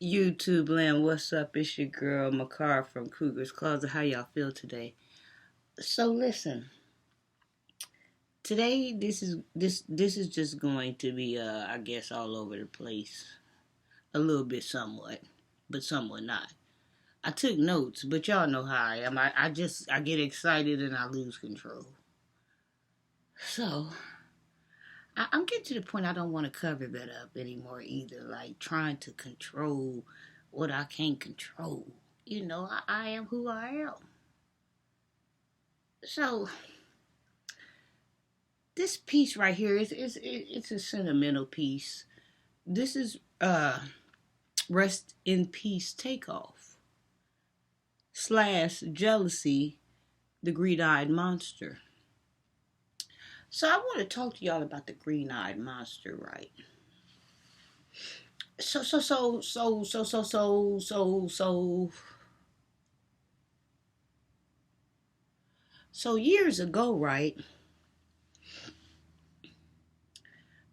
YouTube land, what's up? It's your girl Makar from Kruger's Closet. How y'all feel today? So listen, today this is just going to be I guess all over the place. A little bit somewhat, but somewhat not. I took notes, but y'all know how I am. I get excited and I lose control. So I'm getting to the point I don't want to cover that up anymore either. Like trying to control what I can't control. I am who I am. So this piece right here is it's a sentimental piece. This is Rest in Peace Takeoff / Jealousy, the Green-Eyed Monster. So I want to talk to y'all about the Green-Eyed Monster, right? So years ago, right?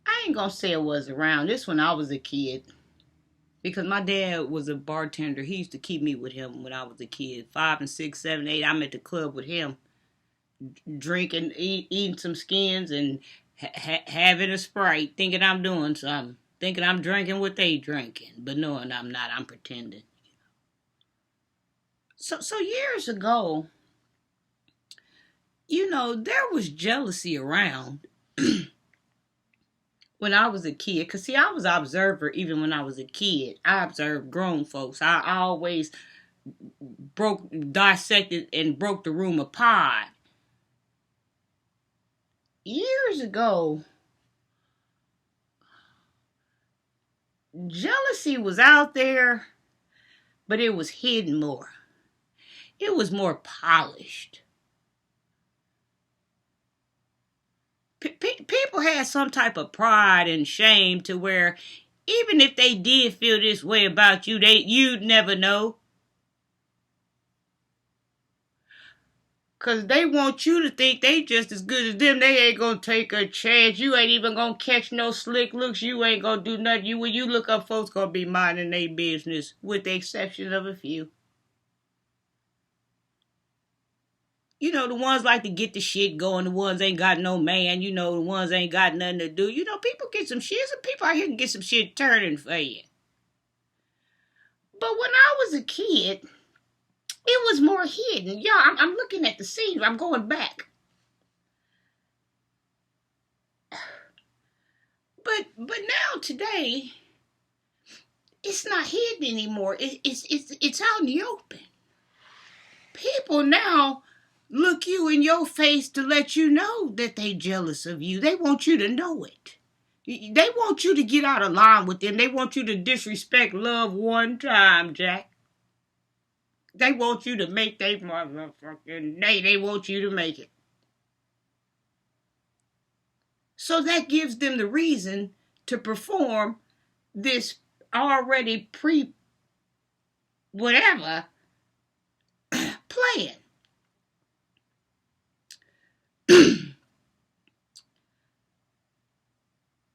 I ain't gonna say it was around. This when I was a kid. Because my dad was a bartender. He used to keep me with him when I was a kid. 5 and 6, 7, 8. I'm at the club with him, drinking, eating some skins, and having a Sprite, thinking I'm doing something, thinking I'm drinking what they drinking, but knowing I'm not. I'm pretending. So years ago, there was jealousy around when I was a kid. Because, see, I was an observer even when I was a kid. I observed grown folks. I always dissected and broke the room apart. Years ago, jealousy was out there, but it was hidden more. It was more polished. People had some type of pride and shame to where even if they did feel this way about you, you'd never know. Because they want you to think they just as good as them. They ain't going to take a chance. You ain't even going to catch no slick looks. You ain't going to do nothing. When you look up, folks going to be minding their business, with the exception of a few. The ones like to get the shit going. The ones ain't got no man. The ones ain't got nothing to do. People get some shit. Some people out here can get some shit turning for you. But when I was a kid, it was more hidden. I'm looking at the scenes. I'm going back. But now today, it's not hidden anymore. It's out in the open. People now look you in your face to let you know that they jealous of you. They want you to know it. They want you to get out of line with them. They want you to disrespect love one time, Jack. They want you to make their motherfucking day. They want you to make it. So that gives them the reason to perform this already whatever plan.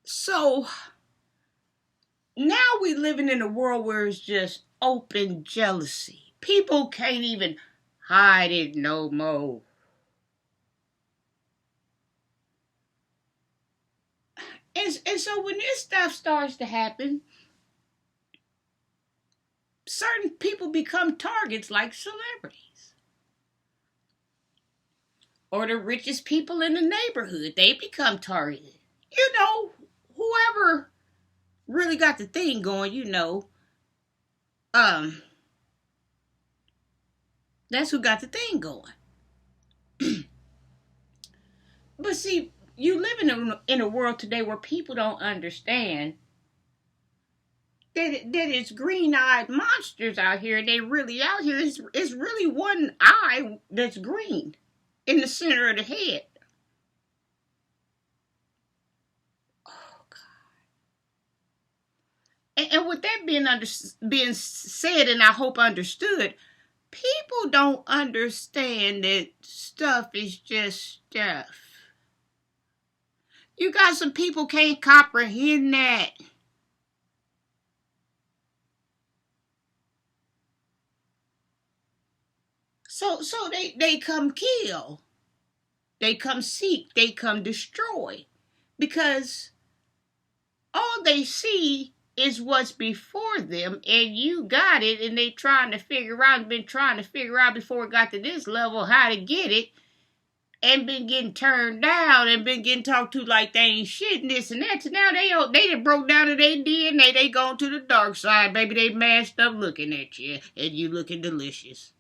So now we living in a world where it's just open jealousy. People can't even hide it no more. And so when this stuff starts to happen, certain people become targets like celebrities. Or the richest people in the neighborhood, they become targeted. Whoever really got the thing going, that's who got the thing going. But see, you live in a world today where people don't understand that it's green-eyed monsters out here. They really out here. It's really one eye that's green in the center of the head. Oh God! And with that being said, and I hope understood, people don't understand that stuff is just stuff. You got some people can't comprehend that. So they come kill, they come seek, they come destroy, because all they see is what's before them, and you got it, and they trying to figure out, been trying to figure out before it got to this level how to get it, and been getting turned down, and been getting talked to like they ain't shit and this and that. So now they done broke down to their DNA. They gone to the dark side, baby. They mashed up looking at you, and you looking delicious.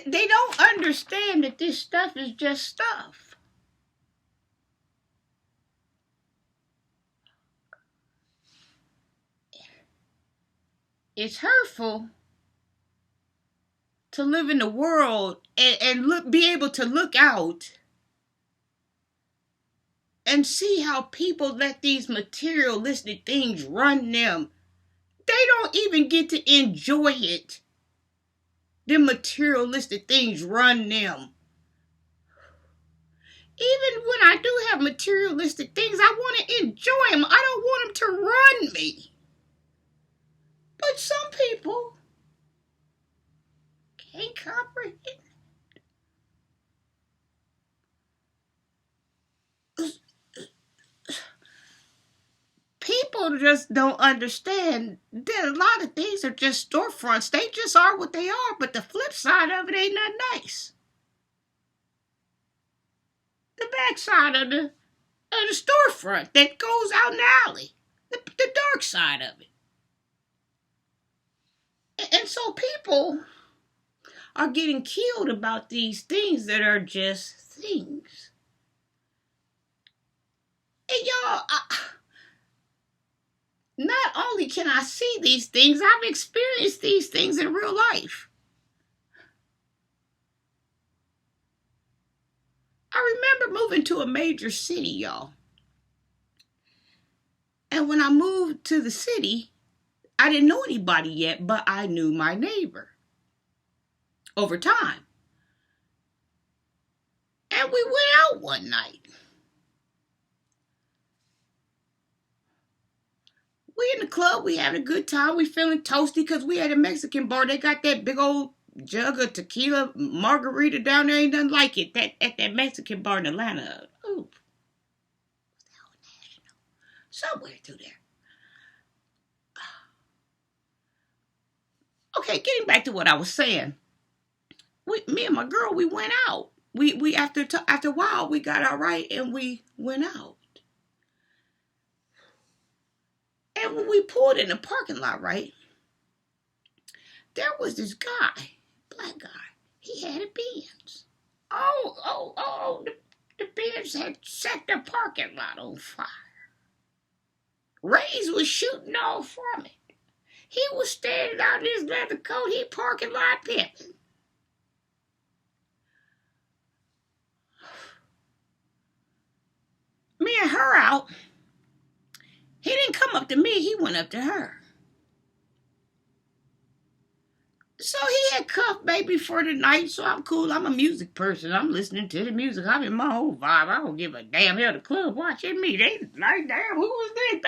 They don't understand that this stuff is just stuff. It's hurtful to live in the world and be able to look out and see how people let these materialistic things run them. They don't even get to enjoy it. The materialistic things run them. Even when I do have materialistic things, I want to enjoy them. I don't want them to run me. But some people can't comprehend. People just don't understand that a lot of things are just storefronts. They just are what they are, but the flip side of it ain't nothing nice. The backside of the storefront that goes out in the alley. The dark side of it. And so people are getting killed about these things that are just things. And y'all, not only can I see these things, I've experienced these things in real life. I remember moving to a major city, y'all. And when I moved to the city, I didn't know anybody yet, but I knew my neighbor over time. And we went out one night. We in the club, we having a good time, we feeling toasty because we had a Mexican bar. They got that big old jug of tequila margarita down there. Ain't nothing like it. At that Mexican bar in Atlanta. Ooh. Somewhere through there. Okay, getting back to what I was saying. Me and my girl, we went out. We after a while, we got all right and we went out. And when we pulled in the parking lot, right, there was this guy, black guy. He had a Benz. The Benz had set the parking lot on fire. Rays was shooting off from it. He was standing out in his leather coat. He parking lot pimping. Me and her out. He didn't come up to me. He went up to her. So he had cuffed baby for the night. So I'm cool. I'm a music person. I'm listening to the music. I'm in my whole vibe. I don't give a damn hell the club watching me. They like, damn, who was this?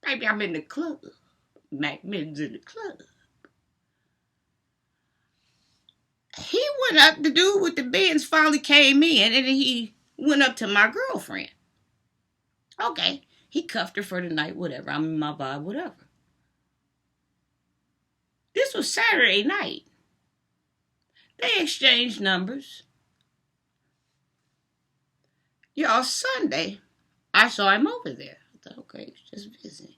Baby, I'm in the club. Mac Mittens in the club. He went up, the dude with the Benz finally came in, and then he went up to my girlfriend. Okay, he cuffed her for the night, whatever. I'm in my vibe, whatever. This was Saturday night. They exchanged numbers. Y'all, Sunday, I saw him over there. I thought, okay, he's just visiting.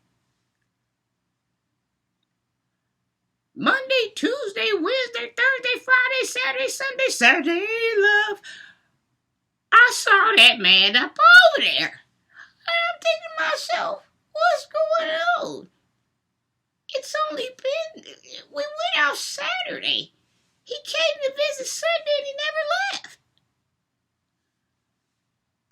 Monday, Tuesday, Wednesday, Thursday, Friday, Saturday, Sunday, Saturday, love. I saw that man up over there. And I'm thinking to myself, what's going on? It's only been, we went out Saturday. He came to visit Sunday and he never left.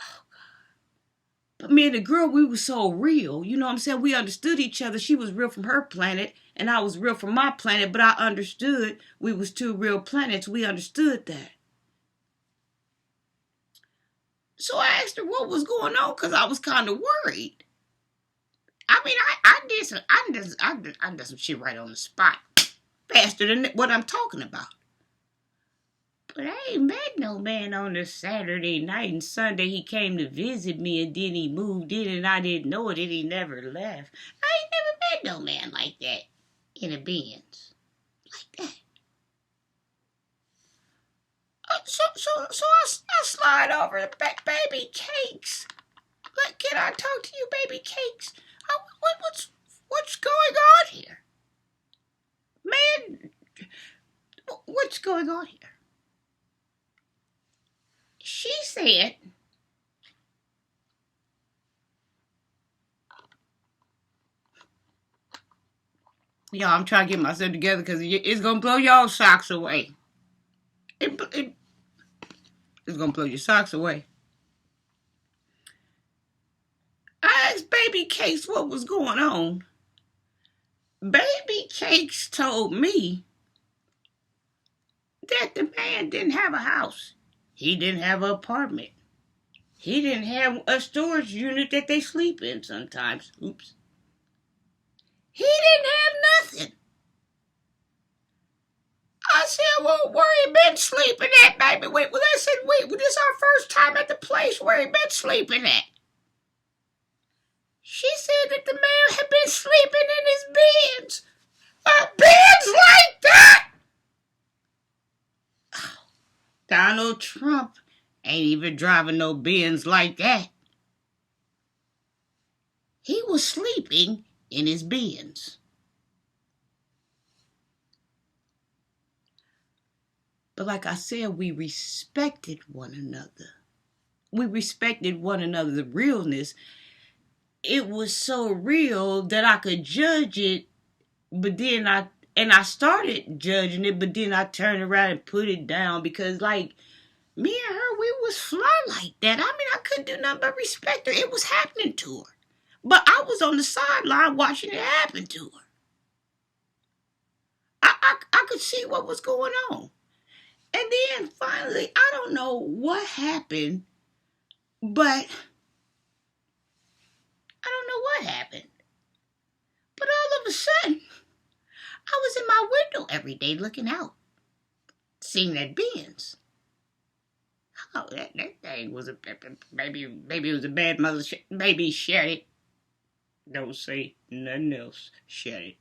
Oh, God. But me and the girl, we were so real. You know what I'm saying? We understood each other. She was real from her planet and I was real from my planet, but I understood we was two real planets. We understood that. So I asked her what was going on because I was kind of worried. I mean, I did some, I did some shit right on the spot, faster than what I'm talking about. But I ain't met no man on a Saturday night and Sunday he came to visit me and then he moved in and I didn't know it and he never left. I ain't never met no man like that in a Benz. Like that. So I slide over to Baby Cakes. Look, can I talk to you, Baby Cakes? What's going on here? Man, what's going on here? She said, y'all, I'm trying to get myself together because it's going to blow y'all socks away. It's going to blow your socks away. I asked Baby Cakes what was going on. Baby Cakes told me that the man didn't have a house. He didn't have an apartment. He didn't have a storage unit that they sleep in sometimes. Oops. He didn't have nothing. I said, well, where he been sleeping at, baby? Wait, this is our first time at the place where he been sleeping at. She said that the man had been sleeping in his Benz. A Benz like that? Oh, Donald Trump ain't even driving no Benz like that. He was sleeping in his Benz. But like I said, we respected one another. We respected one another, the realness. It was so real that I could judge it, but then I started judging it, but then I turned around and put it down because, like, me and her, we was fly like that. I mean, I couldn't do nothing but respect her. It was happening to her. But I was on the sideline watching it happen to her. I could see what was going on. And then finally, I don't know what happened, but I don't know what happened. But all of a sudden, I was in my window every day looking out, seeing that Benz. Oh, that thing was maybe it was a bad mother. Maybe shut it. Don't say nothing else. Shut it.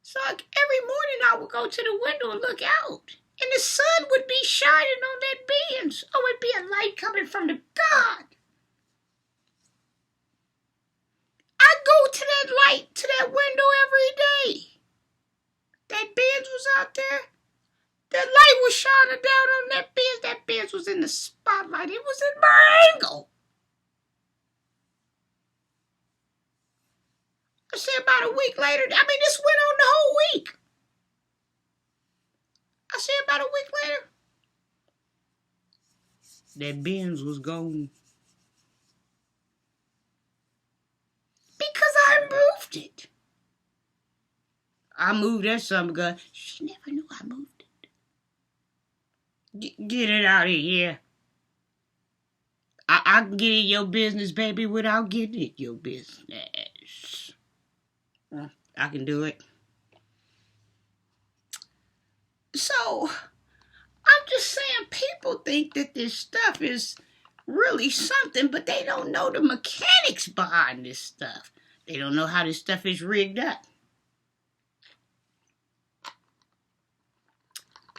So every morning I would go to the window and look out, and the sun would be shining on that Benz. Oh, it'd be a light coming from the God. I go to that light, to that window every day. That Benz was out there. That light was shining down on that Benz. That Benz was in the spotlight. It was in my angle. I said about a week later, I mean, this went on the whole week. I said about a week later, that Benz was gone. Because I moved it. I moved that summer gun. She never knew I moved it. Get it out of here. I can get in your business, baby, without getting in your business. I can do it. So, I'm just saying, people think that this stuff is really something, but they don't know the mechanics behind this stuff. They don't know how this stuff is rigged up.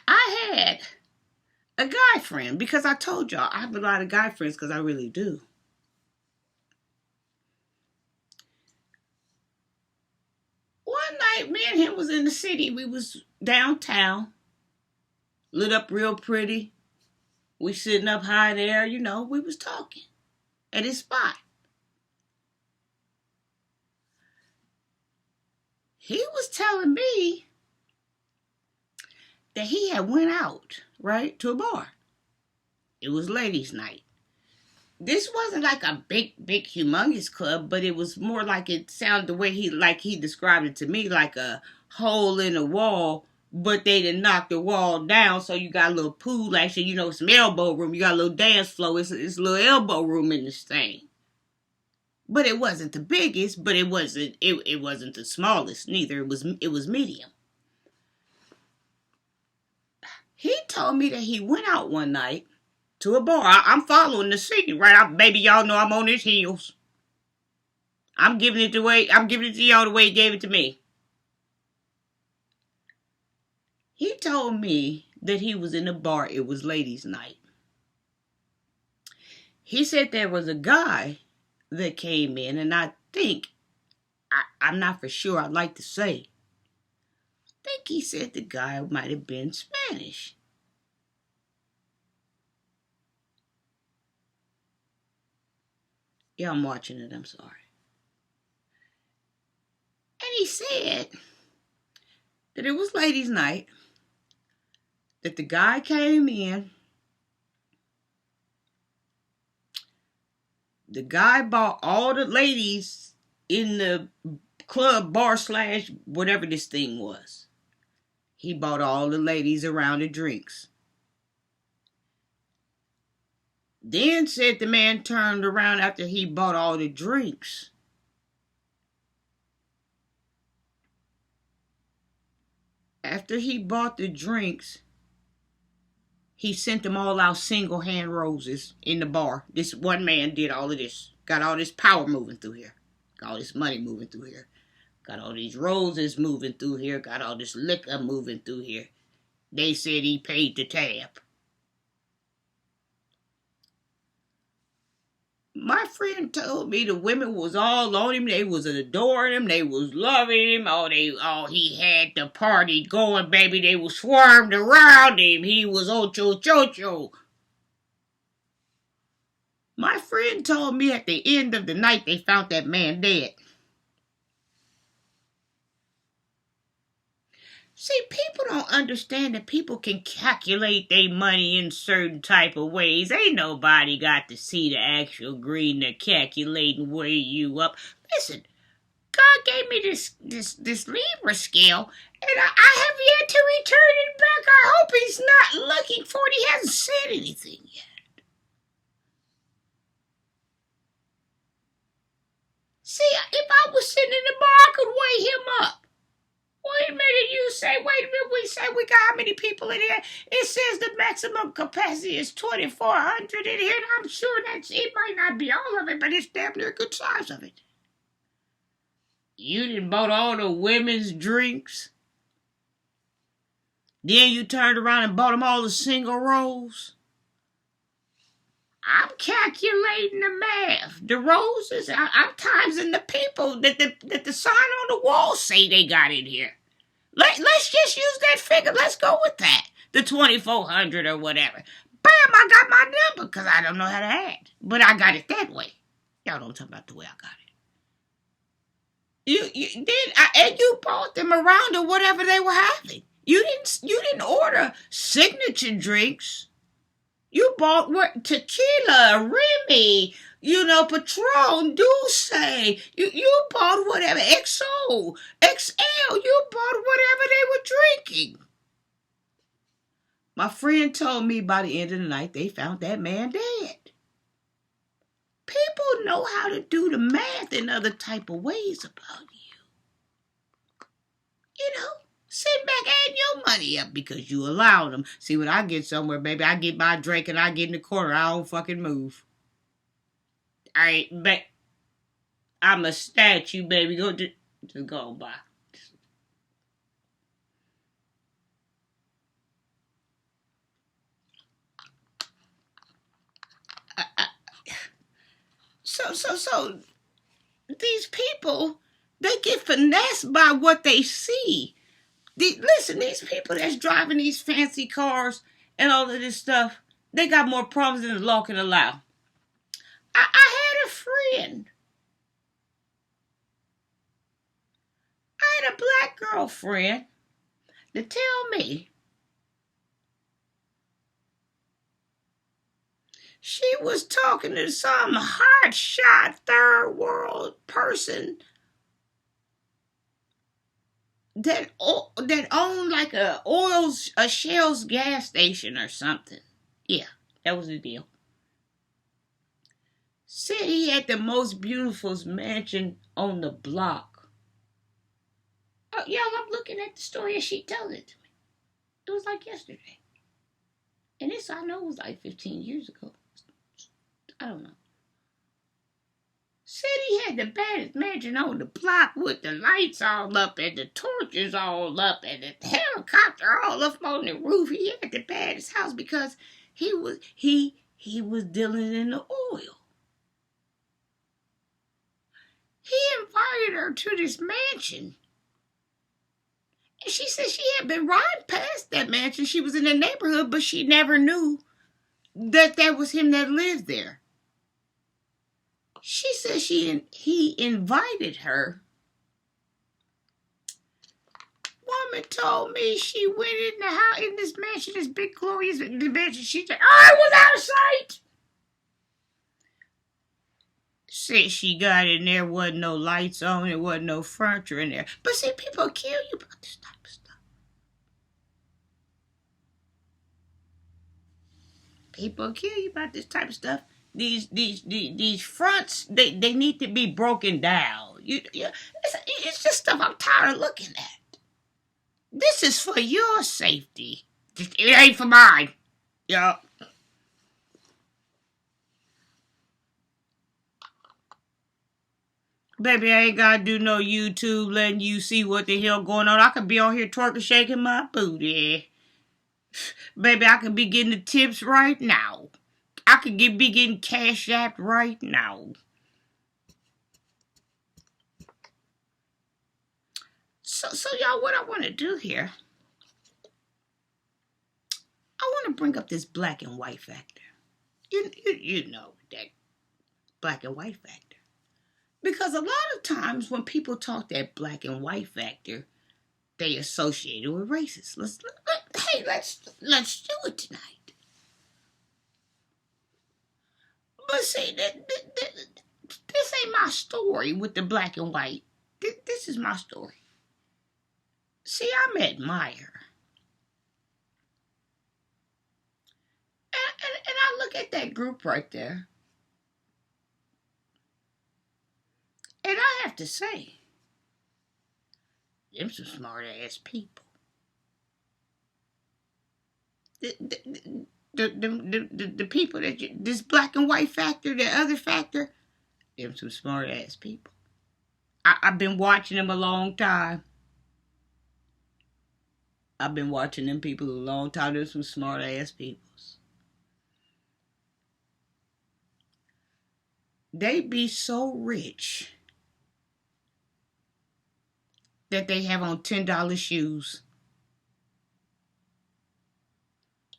I had a guy friend, because I told y'all, I have a lot of guy friends because I really do. One night, me and him was in the city. We was downtown, lit up real pretty. We sitting up high there, you know, we was talking at his spot. He was telling me that he had went out, right, to a bar. It was ladies' night. This wasn't like a big, humongous club, but it was more like it sounded the way he described it to me, like a hole in the wall, but they done knocked the wall down, so you got a little pool, actually, you know, some elbow room. You got a little dance floor. It's a little elbow room in this thing. But it wasn't the biggest, but it wasn't the smallest neither. It was medium. He told me that he went out one night to a bar. I'm following the scene, right? Baby, y'all know I'm on his heels. I'm giving it to y'all the way he gave it to me. He told me that he was in a bar. It was ladies' night. He said there was a guy that came in, and I'm not for sure, I'd like to say. I think he said the guy might have been Spanish. Yeah, I'm watching it, I'm sorry. And he said that it was ladies' night, that the guy came in. The guy bought all the ladies in the club, bar slash whatever this thing was. He bought all the ladies around the drinks. Then said the man turned around after he bought all the drinks. After he bought the drinks, he sent them all out single hand roses in the bar. This one man did all of this. Got all this power moving through here. Got all this money moving through here. Got all these roses moving through here. Got all this liquor moving through here. They said he paid the tab. My friend told me the women was all on him. They was adoring him. They was loving him. He had the party going, baby. They was swarmed around him. He was ocho chocho. My friend told me at the end of the night they found that man dead. See, people don't understand that people can calculate their money in certain type of ways. Ain't nobody got to see the actual green to calculate and weigh you up. Listen, God gave me this Libra scale, and I have yet to return it back. I hope he's not looking for it. He hasn't said anything yet. See, if I was sitting in the bar, I could weigh him up. Wait a minute, we say we got how many people in here? It says the maximum capacity is 2,400 in here, and I'm sure it might not be all of it, but it's damn near a good size of it. You done bought all the women's drinks. Then you turned around and bought them all the single rolls. I'm calculating the math. The roses, I'm timesing the people that the sign on the wall say they got in here. Let's just use that figure. Let's go with that. The 2,400 or whatever. Bam, I got my number because I don't know how to add. But I got it that way. Y'all don't talk about the way I got it. And you bought them around or whatever they were having. You didn't order signature drinks. You bought tequila, Remy, Patron, Dulce. You bought whatever, XO, XL. You bought whatever they were drinking. My friend told me by the end of the night they found that man dead. People know how to do the math in other type of ways about you. Sit back, add your money up because you allowed them. See, when I get somewhere, baby, I get my drink and I get in the corner. I don't fucking move. I'm a statue, baby. Just go by. So, these people, they get finessed by what they see. These people that's driving these fancy cars and all of this stuff, they got more problems than the law can allow. I had a friend. I had a black girlfriend to tell me she was talking to some hotshot third world person that owned like a Shell's gas station or something. Yeah, that was the deal. said he had the most beautiful mansion on the block. Oh, y'all, I'm looking at the story as she tells it to me. It was like yesterday. And this I know was like 15 years ago. I don't know. Said he had the baddest mansion on the block with the lights all up and the torches all up and the helicopter all up on the roof. He had the baddest house because he was dealing in the oil. He invited her to this mansion. And she said she had been riding past that mansion. She was in the neighborhood, but she never knew that was him that lived there. She said he invited her. Woman told me she went in the house, in this mansion, this big glorious mansion. She said, I was out of sight. Said she got in there, wasn't no lights on, there wasn't no furniture in there. But see, people kill you about this type of stuff. People kill you about this type of stuff. These fronts, they need to be broken down. It's just stuff I'm tired of looking at. This is for your safety. It ain't for mine. Yeah. Baby, I ain't gotta do no YouTube letting you see what the hell going on. I could be on here twerking, shaking my booty. Baby, I could be getting the tips right now. I could be getting cash apped right now. So y'all, what I want to do here, I want to bring up this black and white factor. You know that black and white factor. Because a lot of times when people talk that black and white factor, they associate it with racists. Let's do it tonight. But see, this ain't my story with the black and white. This is my story. See, I met Meyer. And I look at that group right there. And I have to say, them some smart ass people. The people that this black and white factor, the other factor, them some smart ass people. I've been watching them a long time. I've been watching them people a long time. They're some smart ass peoples. They be so rich that they have on $10 shoes.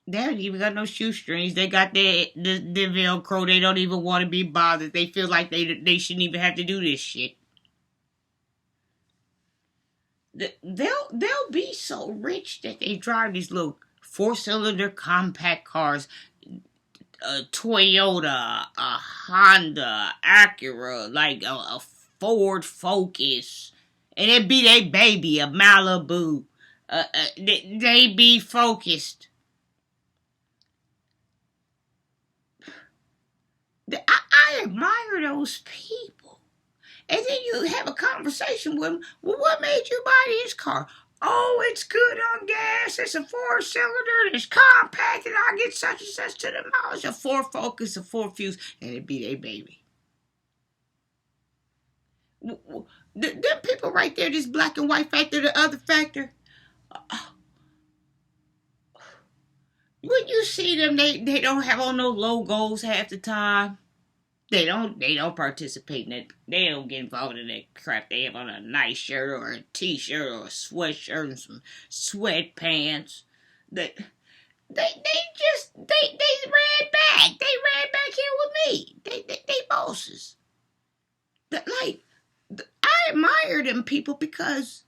They haven't even got no shoestrings. They got the Velcro. They don't even want to be bothered. They feel like they shouldn't even have to do this shit. They'll be so rich that they drive these little 4-cylinder compact cars. A Toyota, a Honda, Acura, like a Ford Focus. And it be they baby, a Malibu. They be focused. I admire those people. And then you have a conversation with them. Well, what made you buy this car? Oh, it's good on gas. It's a 4-cylinder. It's compact. And I get such and such to the miles. A Ford Focus, a Ford Fuse. And it be their baby. Them people right there, this black and white factor, the other factor. When you see them, they don't have on no logos half the time. They don't participate in it. They don't get involved in that crap. They have on a nice shirt or a t-shirt or a sweatshirt and some sweatpants. They ran back. They ran back here with me. They bosses. I admire them people because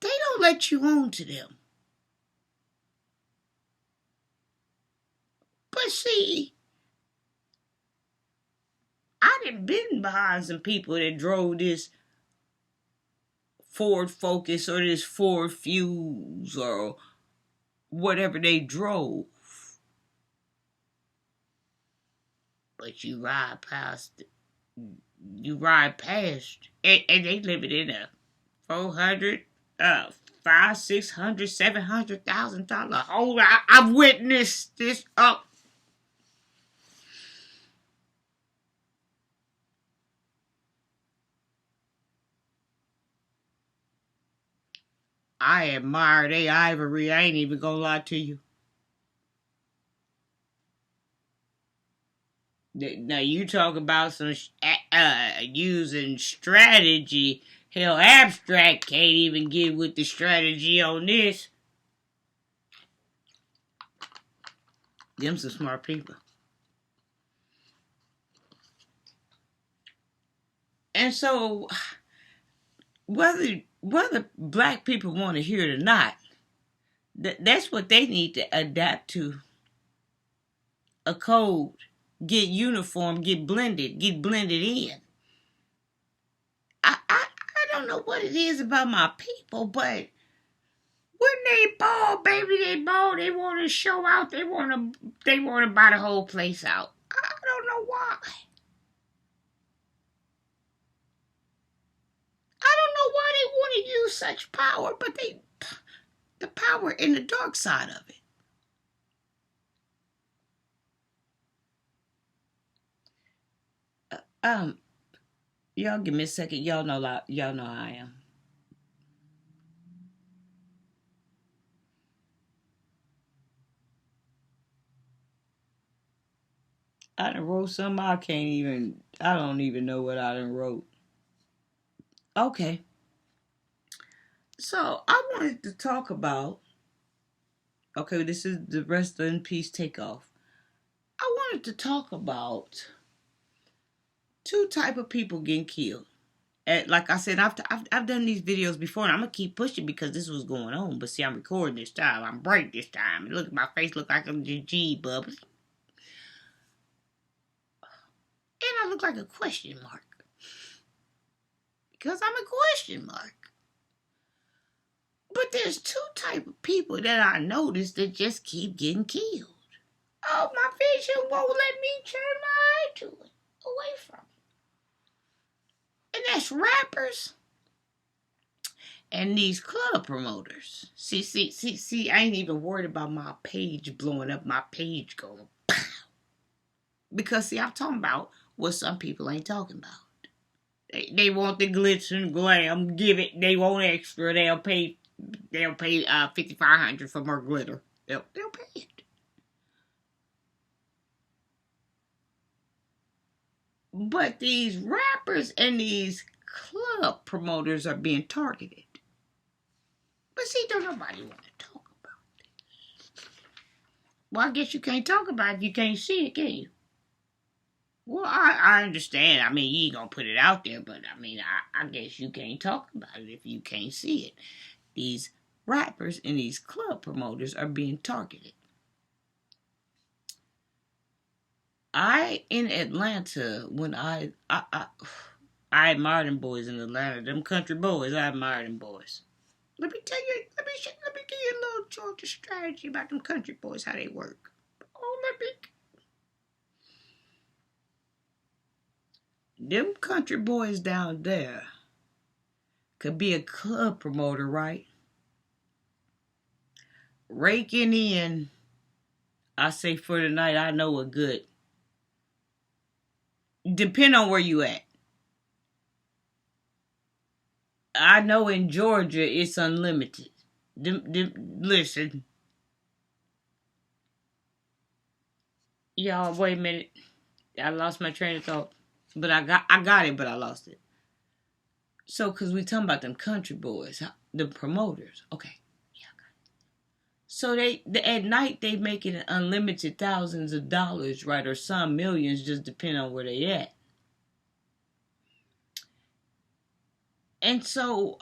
they don't let you on to them. But see, I done been behind some people that drove this Ford Focus or this Ford Fuse or whatever they drove. but you ride past, and they live it in a 400, five, 600, $700,000 hole. I've witnessed this. Oh, I admire they ivory. I ain't even gonna lie to you. Now you talk about some using strategy. Hell, abstract can't even get with the strategy on this. Them some smart people. And so, whether black people want to hear it or not, that's what they need to adapt to. A code, get uniform, get blended in. I don't know what it is about my people, but when they ball, baby, they ball. They want to show out. They want to buy the whole place out. I don't know why. I don't know why they want to use such power, but the power in the dark side of it. Y'all give me a second. Y'all know how I am. I done wrote something I don't even know what I done wrote. Okay. So I wanted to talk about, okay, this is the Rest in Peace Takeoff. I wanted to talk about two type of people getting killed. And like I said, I've done these videos before, and I'm gonna keep pushing because this was going on. But see, I'm recording this time. I'm bright this time. Look, my face look like a G bubbles, and I look like a question mark because I'm a question mark. But there's two type of people that I noticed that just keep getting killed. Oh, my vision won't let me turn my eye to it, away from it. And that's rappers and these club promoters. See, I ain't even worried about my page blowing up, my page going pow. Because, see, I'm talking about what some people ain't talking about. They want the glitz and glam, give it, they want extra, they'll pay $5,500 for more glitter. They'll pay it. But these rappers and these club promoters are being targeted. But see, don't nobody want to talk about this. Well, I guess you can't talk about it if you can't see it, can you? Well, I understand. I mean, you ain't gonna put it out there, but I mean, I guess you can't talk about it if you can't see it. These rappers and these club promoters are being targeted. In Atlanta, when I admire them boys in Atlanta, them country boys, I admire them boys. Let me give you a little Georgia strategy about them country boys, how they work. Them country boys down there could be a club promoter, right? Raking in, I say for the night, I know a good. Depend on where you at. I know in Georgia it's unlimited. Listen. Y'all, wait a minute. I lost my train of thought. But I got it, but I lost it. So, because we talking about them country boys, the promoters. Okay. Yeah, I got it. So, at night, they making unlimited thousands of dollars, right? Or some millions, just depending on where they at. And so,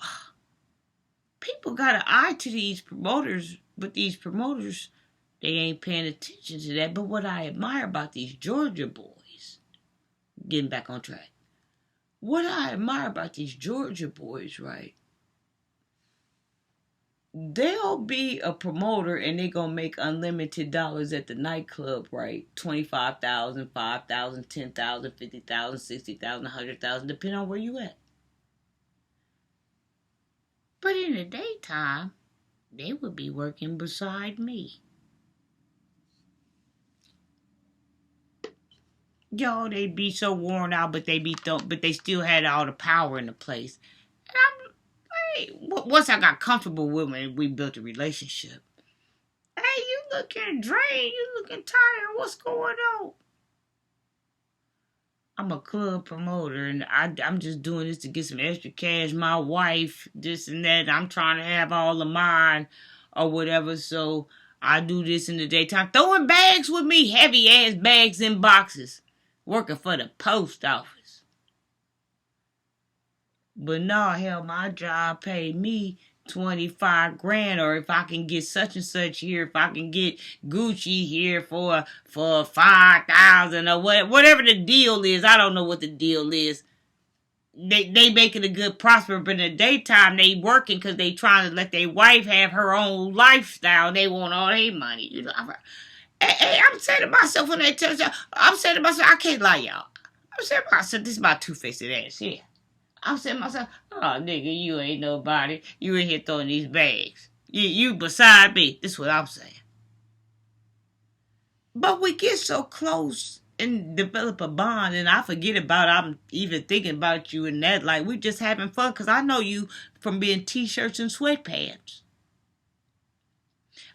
people got an eye to these promoters, but these promoters, they ain't paying attention to that. But what I admire about these Georgia boys, getting back on track, what I admire about these Georgia boys, right, they'll be a promoter and they gonna make unlimited dollars at the nightclub, right? 25,000, 5,000, 10,000, 50,000, 60,000, 100,000, depending on where you at. But in the daytime, they would be working beside me. Yo, they'd be so worn out, but but they still had all the power in the place. And I'm hey, once I got comfortable with them and we built a relationship. Hey, you looking drained, you looking tired, what's going on? I'm a club promoter and I'm just doing this to get some extra cash. My wife, this and that. I'm trying to have all of mine or whatever. So I do this in the daytime. Throwing bags with me, heavy ass bags in boxes. Working for the post office. But no, hell, my job paid me 25 grand, or if I can get such and such here, if I can get Gucci here for 5,000 or whatever the deal is. I don't know what the deal is. They making a good prosper, but in the daytime they working because they trying to let their wife have her own lifestyle. They want all their money. You know, I'm saying to myself when they tell you, I'm saying to myself, I can't lie, y'all. I'm saying to myself, this is my two-faced ass here. I'm saying to myself, oh, nigga, you ain't nobody. You in here throwing these bags. You beside me. This is what I'm saying. But we get so close and develop a bond, and I forget about I'm even thinking about you and that. Like, we just having fun, because I know you from being T-shirts and sweatpants.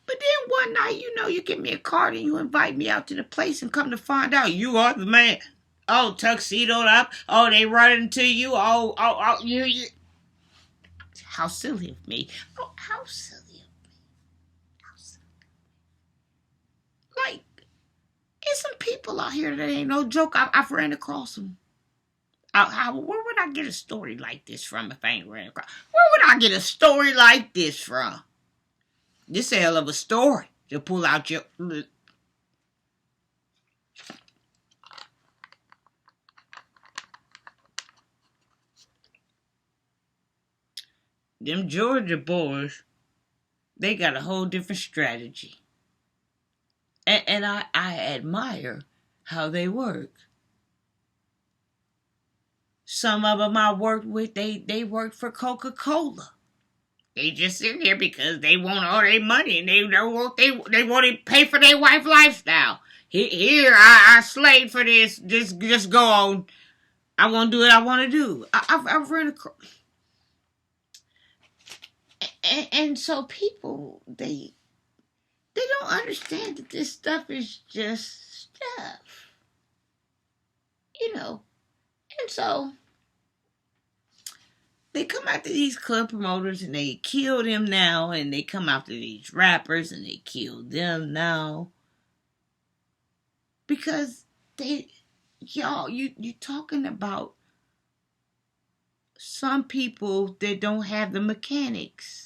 But then one night, you give me a card and you invite me out to the place, and come to find out you are the man. Oh, tuxedoed up. Oh, they running to you. Oh, you. How silly of me. Oh, how silly of me. How silly. Like, there's some people out here that ain't no joke. I've ran across them. Where would I get a story like this from if I ain't ran across? Where would I get a story like this from? This a hell of a story to pull out your... Them Georgia boys, they got a whole different strategy. And I admire how they work. Some of them I worked with, they work for Coca-Cola. They just sit here because they want all their money and they want to pay for their wife lifestyle. Here, I slaved for this. Just go on. I want to do what I want to do. I've run across... And so people, they don't understand that this stuff is just stuff. And so they come after these club promoters and they kill them now, and they come after these rappers and they kill them now. Because you talking about some people that don't have the mechanics.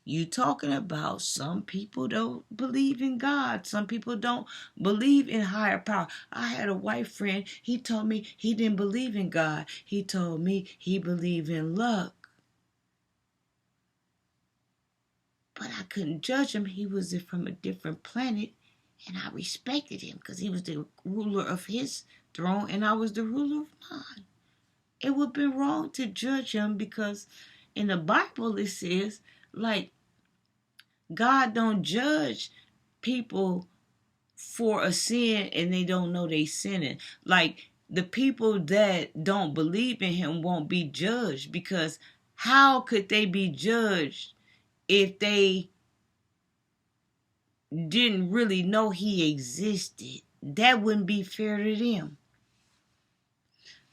You talking about some people don't believe in God. Some people don't believe in higher power. I had a white friend. He told me he didn't believe in God. He told me he believed in luck. But I couldn't judge him. He was from a different planet. And I respected him because he was the ruler of his throne and I was the ruler of mine. It would have been wrong to judge him because in the Bible it says, like, God don't judge people for a sin and they don't know they sinning. Like, the people that don't believe in him won't be judged, because how could they be judged if they didn't really know he existed? That wouldn't be fair to them.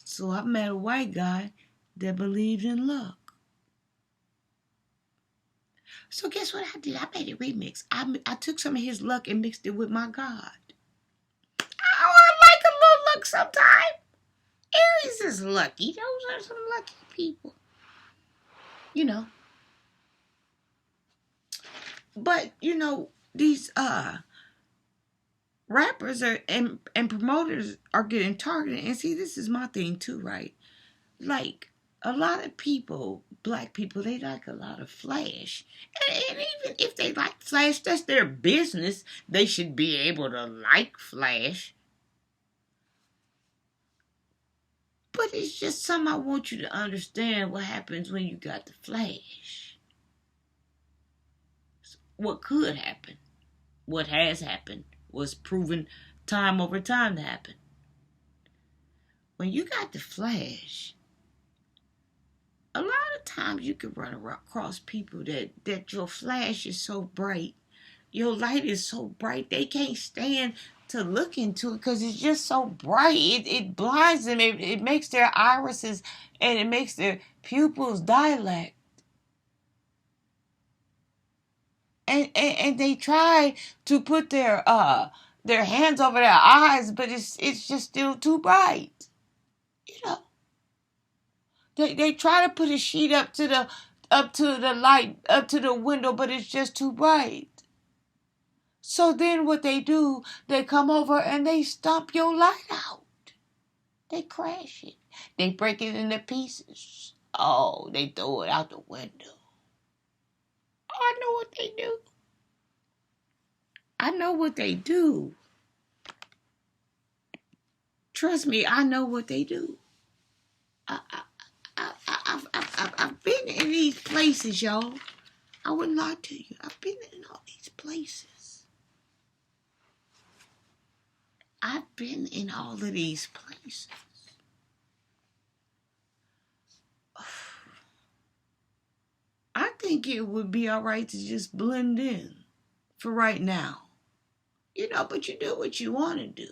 So I met a white guy that believed in luck. So guess what I did? I made a remix. I took some of his luck and mixed it with my God. I like a little luck sometimes. Aries is lucky. Those are some lucky people. But, these rappers and promoters are getting targeted. And see, this is my thing too, right? Like, a lot of people, black people, they like a lot of flash. And even if they like flash, that's their business. They should be able to like flash. But it's just something I want you to understand what happens when you got the flash. What could happen, what has happened, was proven time over time to happen. When you got the flash, a lot of times you can run across people that your flash is so bright, your light is so bright, they can't stand to look into it because it's just so bright. It blinds them. It makes their irises and it makes their pupils dilate. And they try to put their hands over their eyes, but it's just still too bright. You know. They try to put a sheet up to the light, up to the window, but it's just too bright. So then what they do, they come over and they stomp your light out. They crash it. They break it into pieces. Oh, they throw it out the window. I know what they do. I know what they do. Trust me, I know what they do. I've been in these places, y'all. I wouldn't lie to you. I've been in all these places. I've been in all of these places. I think it would be all right to just blend in for right now. You know, but you do what you want to do.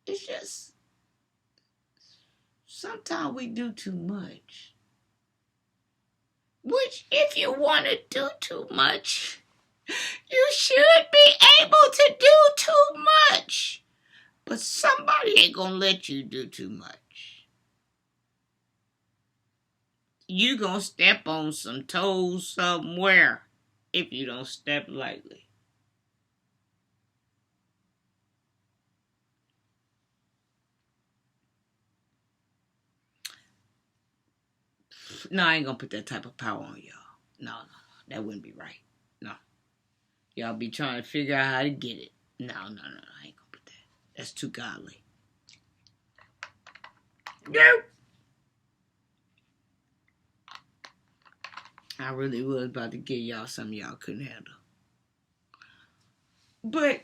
It's just, sometimes we do too much. Which, if you want to do too much, you should be able to do too much. But somebody ain't gonna let you do too much. You gonna step on some toes somewhere if you don't step lightly. No, I ain't gonna put that type of power on y'all. No, that wouldn't be right. No. Y'all be trying to figure out how to get it. No, I ain't gonna put that. That's too godly. No. I really was about to give y'all something y'all couldn't handle. But,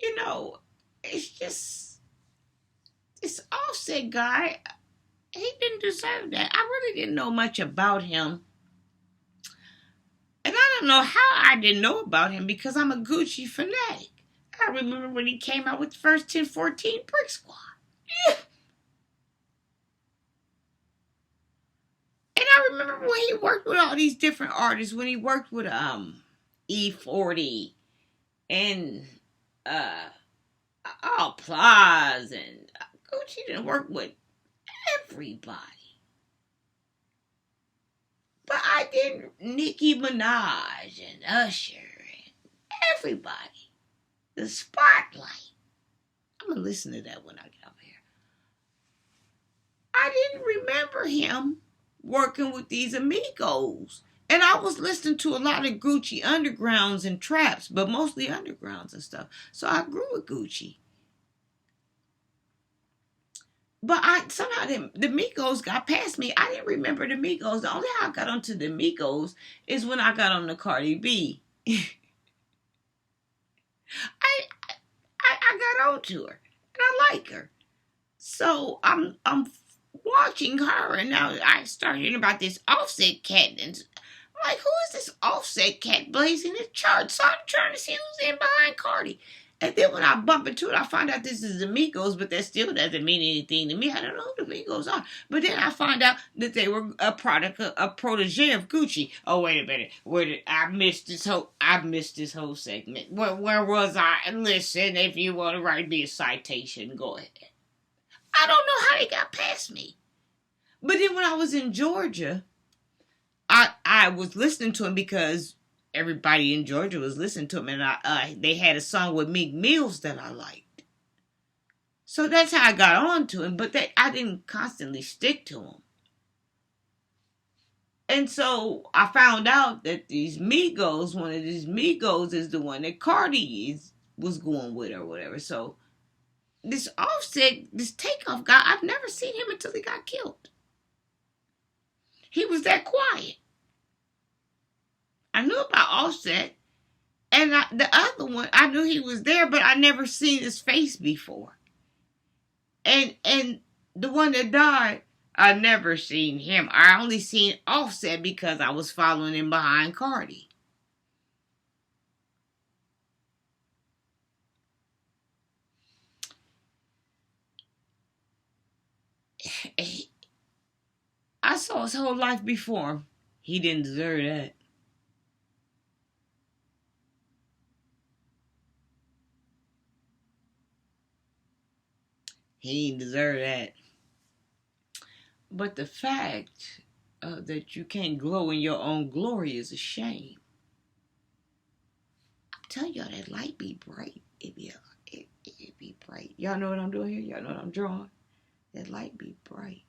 you know, it's just, this Offset guy, he didn't deserve that. I really didn't know much about him. And I don't know how I didn't know about him because I'm a Gucci fanatic. I remember when he came out with the first 1014 Brick Squad. Yeah. And I remember when he worked with all these different artists, when he worked with E40 and Applause, and Gucci didn't work with everybody. But I did Nicki Minaj and Usher and everybody. The Spotlight. I'm going to listen to that when I get over here. I didn't remember him working with these amigos. And I was listening to a lot of Gucci undergrounds and traps, but mostly undergrounds and stuff. So I grew with Gucci. But somehow the Migos got past me. I didn't remember the Migos. The only how I got onto the Migos is when I got on the Cardi B. I got onto her, and I like her. So I'm watching her, and now I start hearing about this Offset cat, and I'm like, who is this Offset cat blazing his charts? So I'm trying to see who's in behind Cardi. And then when I bump into it, I find out this is the Migos, but that still doesn't mean anything to me. I don't know who the Migos are. But then I find out that they were a protege of Gucci. Oh, wait a minute. I missed this whole segment. Where was I? Listen, if you want to write me a citation, go ahead. I don't know how they got past me. But then when I was in Georgia, I was listening to him because everybody in Georgia was listening to him, and they had a song with Meek Mills that I liked. So that's how I got on to him, but I didn't constantly stick to him. And so I found out that one of these Migos is the one that Cardi was going with or whatever. So this Offset, this Takeoff guy, I've never seen him until he got killed. He was that quiet. I knew about Offset, and the other one, I knew he was there, but I never seen his face before. And the one that died, I never seen him. I only seen Offset because I was following him behind Cardi. I saw his whole life before him. He didn't deserve that. He didn't deserve that. But the fact that you can't glow in your own glory is a shame. I'm telling y'all, that light be bright. It be bright. Y'all know what I'm doing here? Y'all know what I'm drawing? That light be bright.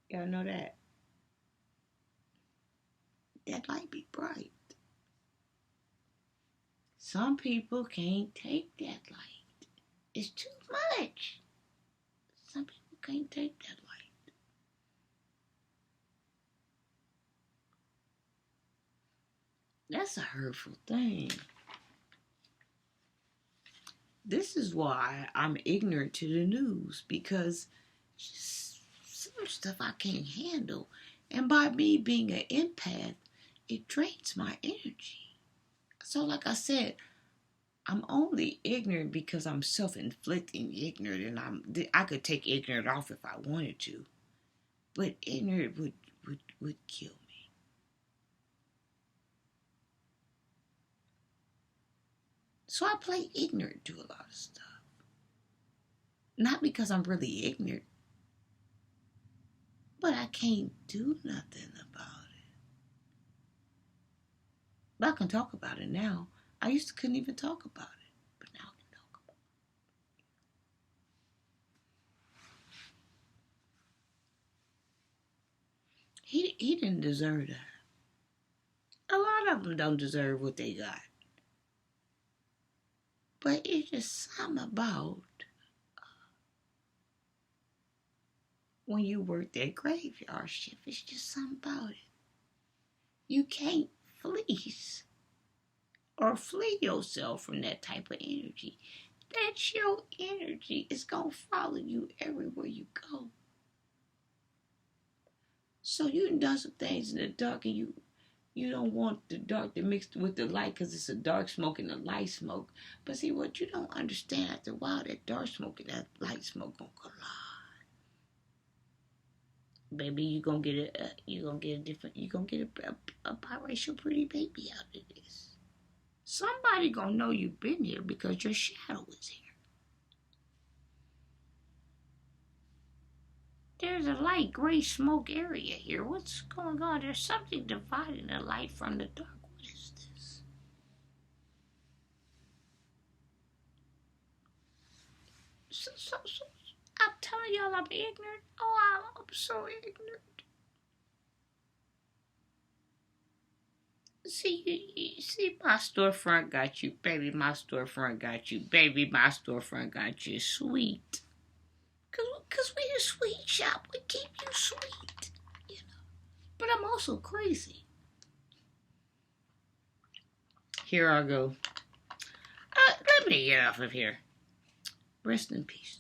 Y'all know that? That light be bright. Some people can't take that light. It's too much. Some people can't take that light. That's a hurtful thing. This is why I'm ignorant to the news, because some stuff I can't handle. And by me being an empath, it drains my energy. So like I said, I'm only ignorant because I'm self-inflicting ignorant, and I could take ignorant off if I wanted to. But ignorant would kill me. So I play ignorant to a lot of stuff. Not because I'm really ignorant, but I can't do nothing about it. But I can talk about it now. I used to couldn't even talk about it, but now I can talk about it. He didn't deserve that. A lot of them don't deserve what they got. But it's just something about when you work that graveyard shift. It's just something about it. You can't fleece or flee yourself from that type of energy. That's your energy. It's going to follow you everywhere you go. So you done some things in the dark, and you don't want the dark to mix with the light, because it's a dark smoke and a light smoke. But see, what you don't understand, after a while, that dark smoke and that light smoke gonna collide. Baby, you gonna get a biracial pretty baby out of this. Somebody gonna know you've been here because your shadow is here. There's a light gray smoke area here. What's going on? There's something dividing the light from the dark. What is this? So I'm telling y'all I'm ignorant. Oh, I'm so ignorant. See, my storefront got you, baby. My storefront got you, baby. My storefront got you, sweet. Cause we a sweet shop. We keep you sweet, you know. But I'm also crazy. Here I go. Let me get off of here. Rest in peace,